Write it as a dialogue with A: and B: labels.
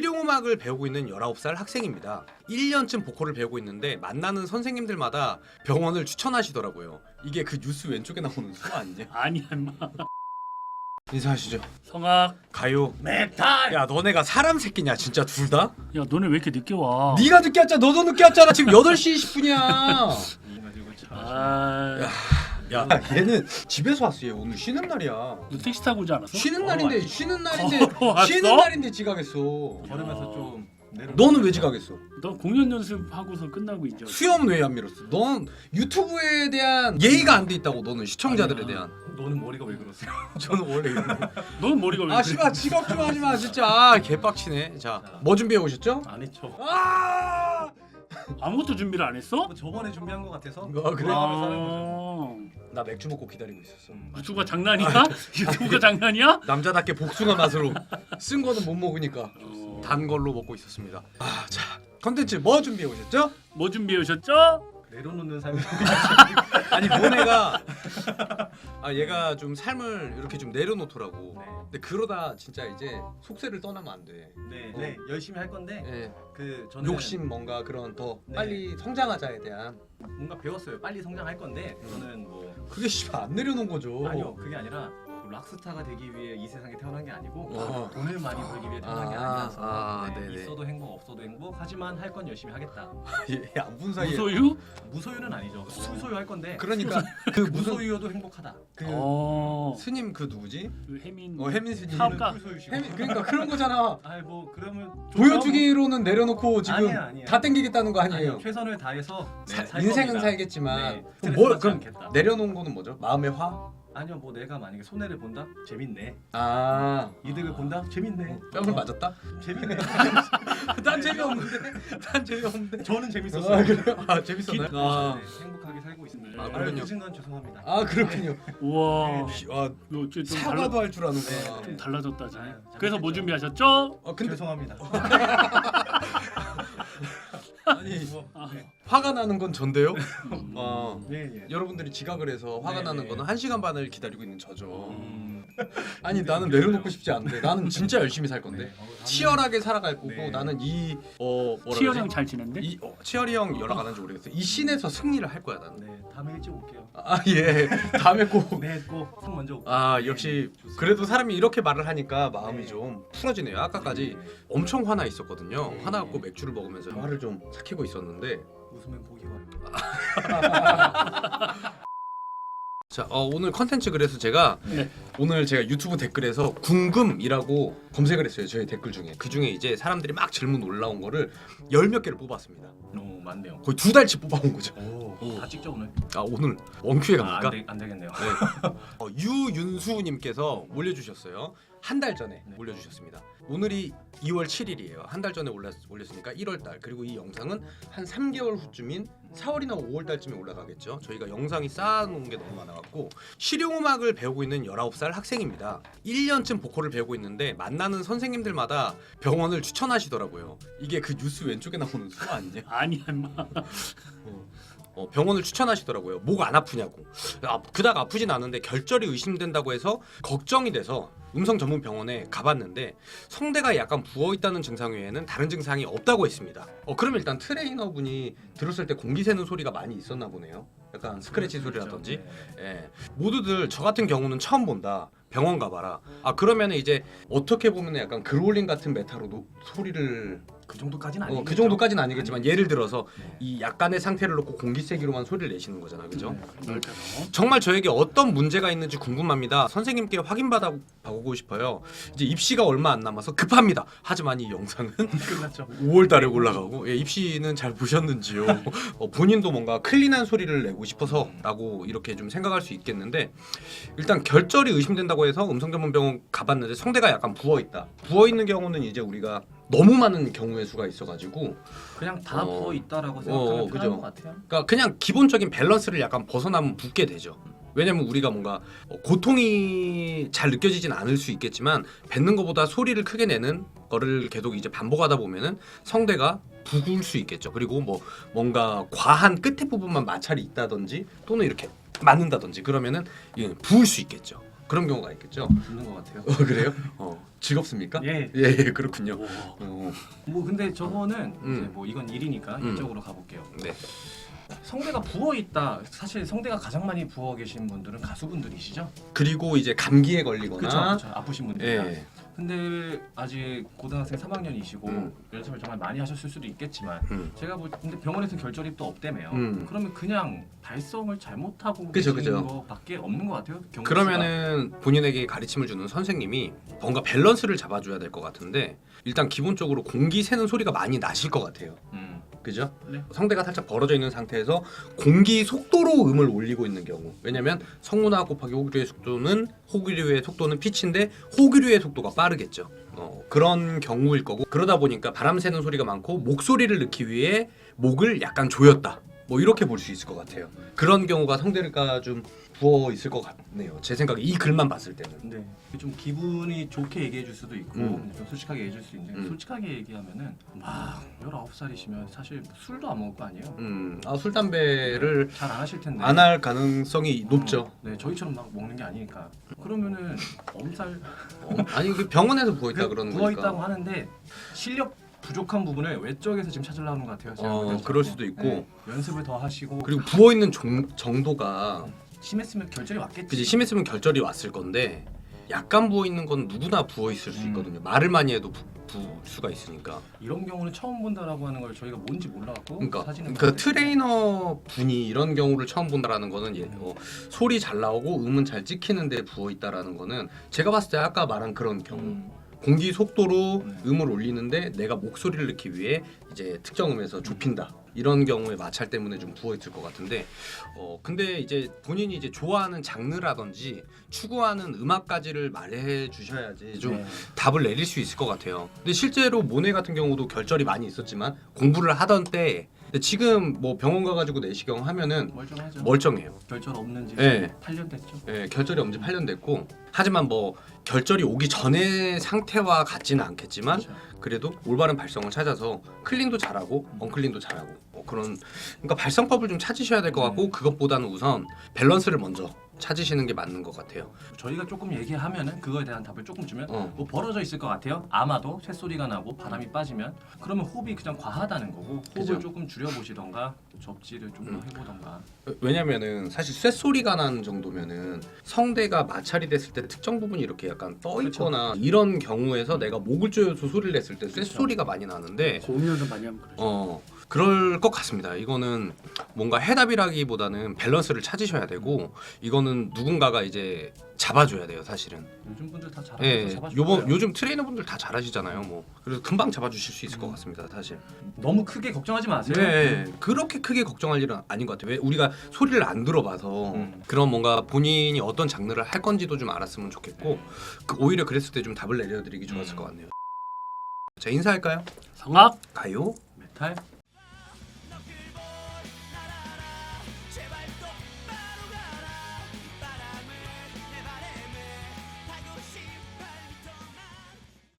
A: 실용음악을 배우고 있는 19살 학생입니다. 1년쯤 보컬을 배우고 있는데 만나는 선생님들마다 병원을 추천하시더라고요. 이게 그 뉴스 왼쪽에 나오는 수 아니냐?
B: 아니야 임마.
A: 인사하시죠.
B: 성악.
A: 가요.
B: 메탈.
A: 야 너네가 사람 새끼냐 진짜 둘 다?
B: 야 너네 왜 이렇게 늦게 와?
A: 네가 늦게 왔잖아. 너도 늦게 왔잖아. 지금 8시 20분이야.
B: 아,
A: 야 얘는 집에서 왔어. 얘 오늘 쉬는 날이야.
B: 너 택시 타고 오지 않았어?
A: 쉬는 날인데 쉬는 날인데
B: 걸어왔어?
A: 쉬는 날인데 지각했어.
C: 걸으면서 좀 내려.
A: 너는 왜 지각했어?
B: 너 공연 연습하고서 끝나고 이제.
A: 수염 왜 안 밀었어? 넌 유튜브에 대한 예의가 안 돼 있다고. 너는 시청자들에
C: 아니야.
A: 대한.
C: 너는 머리가 왜 그러세요?
A: 저는 원래 이런.
B: 넌 머리가 왜
A: 아 씨발 지각 좀 하지 마 진짜. 아, 개빡치네. 자, 뭐 준비해 오셨죠?
C: 안 했죠.
A: 아!
B: 아무것도 준비를 안 했어?
C: 뭐 저번에 준비한 것 같아서.
A: 아, 그래?
B: 아,
A: 나 맥주 먹고 기다리고 있었어.
B: 유튜브가 장난이야? 유튜브가 장난이야?
A: 남자답게 복숭아 맛으로 쓴 거는 못 먹으니까
B: 어.
A: 단 걸로 먹고 있었습니다. 아, 자, 컨텐츠 뭐 준비해 오셨죠?
B: 뭐 준비해 오셨죠?
C: 내려놓는 삶이.
A: 아니 너네가 얘가 좀 삶을 이렇게 좀 내려놓더라고.
C: 네.
A: 근데 그러다 진짜 이제 속세를 떠나면 안 돼.
C: 네, 열심히 할 건데
A: 예.
C: 그 저는
A: 욕심 뭔가 그런 더
C: 네.
A: 빨리 성장하자에 대한
C: 뭔가 배웠어요. 빨리 성장할 건데 저는 뭐
A: 그게 씨발 안 내려놓은 거죠.
C: 아니요 그게 아니라 락스타가 되기 위해 이 세상에 태어난 게 아니고
A: 어.
C: 돈을 많이 벌기 위해 태어난 게
A: 아,
C: 아니라서
A: 아,
C: 네,
A: 네네.
C: 있어도 행복 없어도 행복 하지만 할 건 열심히 하겠다.
A: 얘안본 사이에.
B: 무소유?
C: 무소유는 아니죠. 수소유 할 건데
A: 그러니까 그 무슨
C: 무소유여도 행복하다.
A: 그 스님 그 누구지?
B: 그 혜민.
A: 혜민 스님.
B: 사업가.
C: 무소유시고.
A: 그러니까 그런 거잖아.
C: 아이 뭐 그러면
A: 보여주기로는 내려놓고 지금
C: 아니야.
A: 다 땡기겠다는 거 아니에요?
C: 아니요, 최선을 다해서
A: 살
C: 겁니다.
A: 살겠지만
C: 네,
A: 그럼
C: 스트레스
A: 뭐
C: 받지
A: 그럼
C: 않겠다.
A: 내려놓은 거는 뭐죠? 마음의 화?
C: 아니요 뭐 내가 만약에 손해를 본다? 재밌네.
A: 아
C: 이득을 본다? 재밌네.
A: 뺨을 맞았다?
C: 재밌네.
A: 난 재미없는데. 난 재미없는데.
C: 저는 재밌었어요.
A: 아 그래요? 아 재밌었나요? 아,
C: 네, 행복하게 살고 있습니다.
A: 아, 그렇군요.
C: 그 순간 죄송합니다.
A: 아 그렇군요.
B: 우와.
A: 아
B: 너 어째 좀
A: 사과도 할 줄 아는구나.
C: 네.
B: 좀 달라졌다 지.
C: 아유,
B: 그래서 뭐
C: 잘못했죠.
B: 준비하셨죠?
A: 근데
C: 죄송합니다.
A: 아니
B: 아,
A: 화가 나는 건 전데요. 어.
C: 예.
A: 여러분들이 지각을 해서 화가
C: 네,
A: 나는
C: 네.
A: 거는 1시간 반을 기다리고 있는 저죠.
C: 음.
A: 아니 나는 내려놓고 싶지 않은데 나는 진짜 열심히 살 건데 치열하게 살아갈 거고
C: 네.
A: 나는 이 뭐라
B: 치열형
A: 그러지?
B: 잘 지낸데?
A: 치열이 형 연락 안 한지 오래됐어. 이 씬에서 승리를 할 거야 나는.
C: 네, 다음에 일찍 올게요.
A: 아 예. 다음에 꼭.
C: 네, 꼭손 먼저 올게요.
A: 아
C: 네,
A: 역시
C: 좋습니다.
A: 그래도 사람이 이렇게 말을 하니까 마음이
C: 네.
A: 좀 풀어지네요. 아까까지
C: 네.
A: 엄청 화나 있었거든요.
C: 네.
A: 화나갖고 맥주를 먹으면서 화를 좀 삭히고 있었는데.
C: 웃으면 복이 와요.
A: 자 오늘 컨텐츠 그래서 제가
B: 네.
A: 오늘 제가 유튜브 댓글에서 궁금이라고 검색을 했어요. 저희 댓글 중에 그 중에 이제 사람들이 막 질문 올라온 거를 10몇 개를 뽑았습니다.
C: 오, 많네요.
A: 거의 2달치 뽑아온 거죠.
C: 오, 다 찍죠 오늘.
A: 아 오늘 원큐에
C: 아,
A: 갑니까?
C: 안 되겠네요.
A: 네. 유윤수님께서 올려주셨어요. 한 달 전에
C: 네.
A: 올려주셨습니다. 오늘이 2월 7일이에요. 한 달 전에 올렸으니까 1월 달. 그리고 이 영상은 한 3개월 후쯤인 4월이나 5월 달쯤에 올라가겠죠. 저희가 영상이 쌓아놓은 게 너무 많아갖고 실용음악을 배우고 있는 19살 학생입니다. 1년쯤 보컬을 배우고 있는데 만나는 선생님들마다 병원을 추천하시더라고요. 이게 그 뉴스 왼쪽에 나오는 수 아니냐?
B: 아니야 임마.
A: 병원을 추천하시더라고요. 목 안 아프냐고. 그닥 아프진 않은데 결절이 의심된다고 해서 걱정이 돼서 음성 전문 병원에 가봤는데 성대가 약간 부어 있다는 증상 외에는 다른 증상이 없다고 했습니다. 그럼 일단 트레이너분이 들었을 때 공기 새는 소리가 많이 있었나 보네요. 약간 스크래치 소리라든지. 예. 모두들 저 같은 경우는 처음 본다. 병원 가봐라. 그러면 이제 어떻게 보면 약간 그롤링 같은 메타로 소리를
C: 그 정도까지는 아니겠죠.
A: 그 정도까지는 아니겠지만
C: 아니,
A: 예를 들어서
C: 네.
A: 이 약간의 상태를 놓고 공기 세기로만 소리를 내시는 거잖아, 그죠?
B: 그러니까
A: 정말 저에게 어떤 문제가 있는지 궁금합니다. 선생님께 확인받아 보고 싶어요. 이제 입시가 얼마 안 남아서 급합니다. 하지만 이 영상은
C: 끝났죠.
A: 5월달에 올라가고 입시는 잘 보셨는지요? 본인도 뭔가 클린한 소리를 내고 싶어서라고 이렇게 좀 생각할 수 있겠는데 일단 결절이 의심된다고 해서 음성전문병원 가봤는데 성대가 약간 부어 있다. 부어 있는 경우는 이제 우리가 너무 많은 경우의 수가 있어가지고
C: 그냥 다
A: 어.
C: 부어 있다라고 생각하면
A: 그죠.
C: 편한 것 같아요.
A: 그러니까 그냥 기본적인 밸런스를 약간 벗어나면 붓게 되죠. 왜냐면 우리가 뭔가 고통이 잘 느껴지진 않을 수 있겠지만 뱉는 것보다 소리를 크게 내는 거를 계속 이제 반복하다 보면은 성대가 부을 수 있겠죠. 그리고 뭔가 과한 끝에 부분만 마찰이 있다든지 또는 이렇게 맞는다든지 그러면은 부을 수 있겠죠. 그런 경우가 있겠죠.
C: 있는 것 같아요.
A: 그래요? 즐겁습니까?
C: 예.
A: 예, 그렇군요.
B: 오.
C: 뭐 근데 저거는
A: 음.
C: 이제 뭐 이건 일이니까 이쪽으로 가볼게요.
A: 네.
C: 성대가 부어 있다. 사실 성대가 가장 많이 부어 계신 분들은 가수분들이시죠?
A: 그리고 이제 감기에 걸리거나
C: 그렇죠. 아프신 분들.
A: 예.
C: 근데 아직 고등학생 3학년이시고 연습을 정말 많이 하셨을 수도 있겠지만 제가 근데 병원에서 결절이 또 없대매요. 그러면 그냥 발성을 잘못하고
A: 그죠,
C: 계시는
A: 그죠.
C: 거밖에 없는 것 같아요. 경우수가.
A: 그러면은 본인에게 가르침을 주는 선생님이 뭔가 밸런스를 잡아줘야 될 것 같은데 일단 기본적으로 공기 새는 소리가 많이 나실 것 같아요. 그죠?
C: 네.
A: 성대가 살짝 벌어져 있는 상태에서 공기 속도로 음을 올리고 있는 경우. 왜냐면 성문화 곱하기 호기류의 속도는 피치인데 호기류의 속도가 빠르겠죠. 그런 경우일 거고 그러다 보니까 바람 새는 소리가 많고 목소리를 넣기 위해 목을 약간 조였다. 뭐 이렇게 볼 수 있을 것 같아요. 그런 경우가 성대가 좀 부어 있을 것 같네요. 제 생각에 이 글만 봤을 때는.
C: 네. 좀 기분이 좋게 얘기해 줄 수도 있고 좀 솔직하게 얘기해 줄 수 있는데 솔직하게 얘기하면은 막 19살이시면 사실 술도 안 먹을 거 아니에요.
A: 술 담배를
C: 잘 안 하실 텐데
A: 안 할 가능성이 높죠.
C: 네, 저희처럼 막 먹는 게 아니니까. 그러면은 엄살
A: 아니 그 병원에서 부어 있다 그러는
C: 부어
A: 거니까.
C: 있다고 하는데 실력 부족한 부분을 외적에서 지금 찾으려는 것 같아요. 제가 볼 때는.
A: 그럴 수도 있고.
C: 네, 연습을 더 하시고
A: 그리고 부어 있는 정도가
C: 심했으면 결절이 왔겠지.
A: 그지 심했으면 결절이 왔을 건데 약간 부어 있는 건 누구나 부어 있을 수 있거든요. 말을 많이 해도 부을 수가 있으니까.
C: 이런 경우는 처음 본다라고 하는 걸 저희가 뭔지 몰라갖고
A: 그러니까
C: 사진을
A: 그
C: 봤는데
A: 트레이너 분이 이런 경우를 처음 본다라는 거는 소리 잘 나오고 음은 잘 찍히는데 부어 있다라는 거는 제가 봤을 때 아까 말한 그런 경우. 공기 속도로 음을 올리는데 내가 목소리를 넣기 위해 이제 특정 음에서 좁힌다. 이런 경우에 마찰 때문에 좀 부어 있을 것 같은데 근데 이제 본인이 이제 좋아하는 장르라든지 추구하는 음악까지를 말해 주셔야지 좀 답을 내릴 수 있을 것 같아요. 근데 실제로 모네 같은 경우도 결절이 많이 있었지만 공부를 하던 때 근데 지금 뭐 병원 가가지고 내시경 하면은
C: 멀쩡하죠.
A: 멀쩡해요.
C: 결절 없는 지
A: 네.
C: 8년 됐죠.
A: 예, 결절이 엄지 8년 됐고 하지만 뭐 결절이 오기 전의 상태와 같지는 않겠지만
C: 그렇죠.
A: 그래도 올바른 발성을 찾아서 클린도 잘하고 언클린도 잘하고 그런 그러니까 발성법을 좀 찾으셔야 될 것 같고 그것보다는 우선 밸런스를 먼저 찾으시는 게 맞는 것 같아요.
C: 저희가 조금 얘기하면은 그거에 대한 답을 조금 주면
A: 어.
C: 벌어져 있을 것 같아요. 아마도 쇳소리가 나고 바람이 빠지면 그러면 호흡이 그냥 과하다는 거고 호흡을
A: 그죠.
C: 조금 줄여보시던가 접지를 좀 더 해보던가.
A: 왜냐면은 사실 쇳소리가 나는 정도면은 성대가 마찰이 됐을 때 특정 부분이 이렇게 약간 떠 있거나 이런 경우에서 내가 목을 조여서 소리를 냈을 때 쇳소리가 많이 나는데
B: 고음 연습 많이 하면 그러죠.
A: 그럴 것 같습니다. 이거는 뭔가 해답이라기보다는 밸런스를 찾으셔야 되고 이거는 누군가가 이제 잡아줘야 돼요, 사실은.
C: 요즘 분들 다 잘하셔서
A: 예,
C: 잡아주고요.
A: 요즘 트레이너분들 다 잘하시잖아요, 뭐. 그래서 금방 잡아주실 수 있을 것 같습니다, 사실.
C: 너무 크게 걱정하지 마세요.
A: 네, 그렇게 크게 걱정할 일은 아닌 것 같아요. 왜 우리가 소리를 안 들어봐서 그런 뭔가 본인이 어떤 장르를 할 건지도 좀 알았으면 좋겠고 오히려 그랬을 때 좀 답을 내려드리기 좋았을 것 같네요. 자, 인사할까요?
B: 성악
A: 가요.
C: 메탈